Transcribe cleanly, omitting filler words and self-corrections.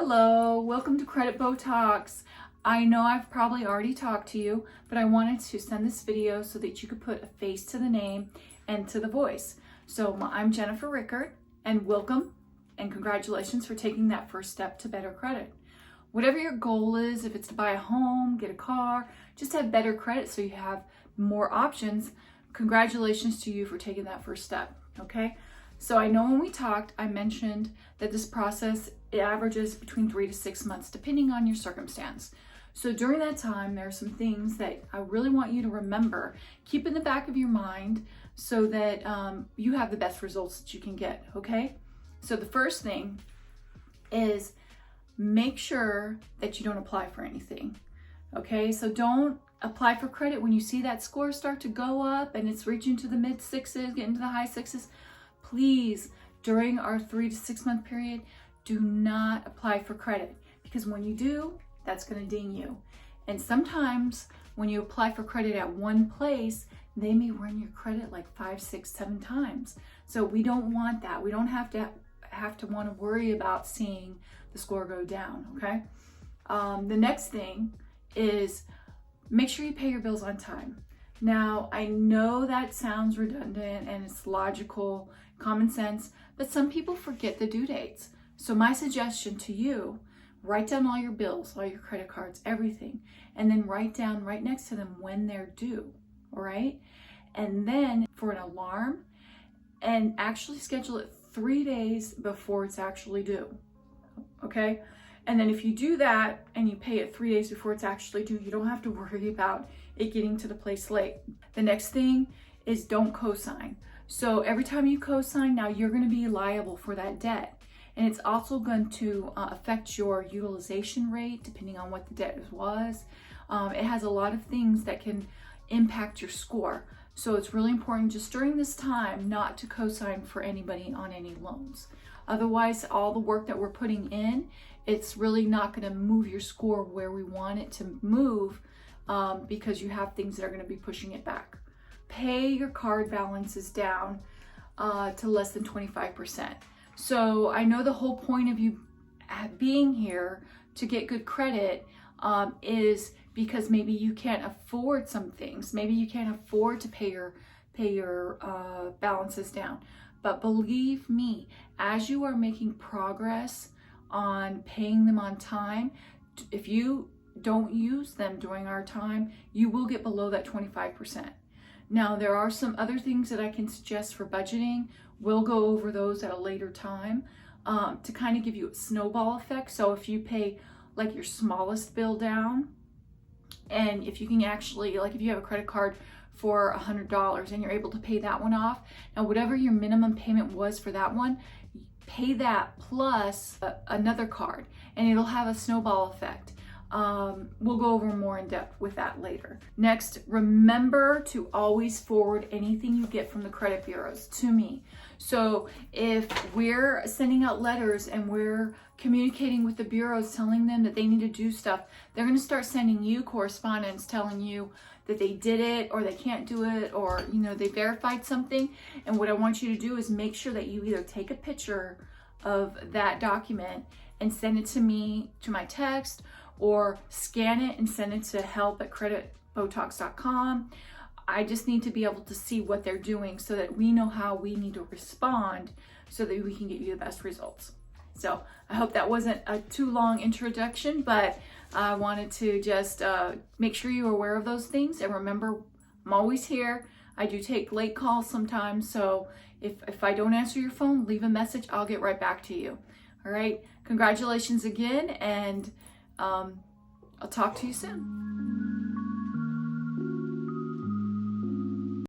Hello, welcome to CreditBotox. I know I've probably already talked to you, but I wanted to send this video so that you could put a face to the name and to the voice. So I'm Jennifer Rickard, and welcome and congratulations for taking that first step to better credit. Whatever your goal is, if it's to buy a home, get a car, just have better credit so you have more options, congratulations to you for taking that first step, okay? So I know when we talked, I mentioned that this process, it averages between 3 to 6 months, depending on your circumstance. So during that time, there are some things that I really want you to remember, keep in the back of your mind so that you have the best results that you can get, okay? So the first thing is make sure that you don't apply for anything, okay? So don't apply for credit when you see that score start to go up and it's reaching to the mid sixes, getting to the high sixes. Please, during our 3 to 6 month period, do not apply for credit, because when you do, that's going to ding you. And sometimes when you apply for credit at one place, they may run your credit like 5, 6, 7 times. So we don't want that. We don't have to want to worry about seeing the score go down, okay? The next thing is make sure you pay your bills on time. Now, I know that sounds redundant and it's logical, common sense, but some people forget the due dates. So my suggestion to you, write down all your bills, all your credit cards, everything, and then write down right next to them when they're due, all right? And then for an alarm, and actually schedule it 3 days before it's actually due, okay? And then if you do that and you pay it 3 days before it's actually due, you don't have to worry about it getting to the place late. The next thing is don't cosign. So every time you cosign, now you're going to be liable for that debt. And it's also going to affect your utilization rate depending on what the debt was. It has a lot of things that can impact your score. So it's really important just during this time not to cosign for anybody on any loans. Otherwise, all the work that we're putting in, it's really not going to move your score where we want it to move because you have things that are going to be pushing it back. Pay your card balances down to less than 25%. So I know the whole point of you being here to get good credit is because maybe you can't afford some things. Maybe you can't afford to pay your balances down. But believe me, as you are making progress on paying them on time, if you don't use them during our time, you will get below that 25%. Now, there are some other things that I can suggest for budgeting. We'll go over those at a later time to kind of give you a snowball effect. So if you pay like your smallest bill down, and if you can actually, like if you have a credit card for $100 and you're able to pay that one off, now whatever your minimum payment was for that one, pay that plus another card, and it'll have a snowball effect. We'll go over more in depth with that later. Next, remember to always forward anything you get from the credit bureaus to me. So if we're sending out letters and we're communicating with the bureaus, telling them that they need to do stuff, they're going to start sending you correspondence telling you that they did it or they can't do it, or they verified something. And what I want you to do is make sure that you either take a picture of that document and send it to me, to my text, or scan it and send it to help@creditbotox.com. I just need to be able to see what they're doing so that we know how we need to respond so that we can get you the best results. So I hope that wasn't a too long introduction, but I wanted to just make sure you're aware of those things. And remember, I'm always here. I do take late calls sometimes, so if I don't answer your phone, leave a message. I'll get right back to you. All right, congratulations again, and I'll talk to you soon.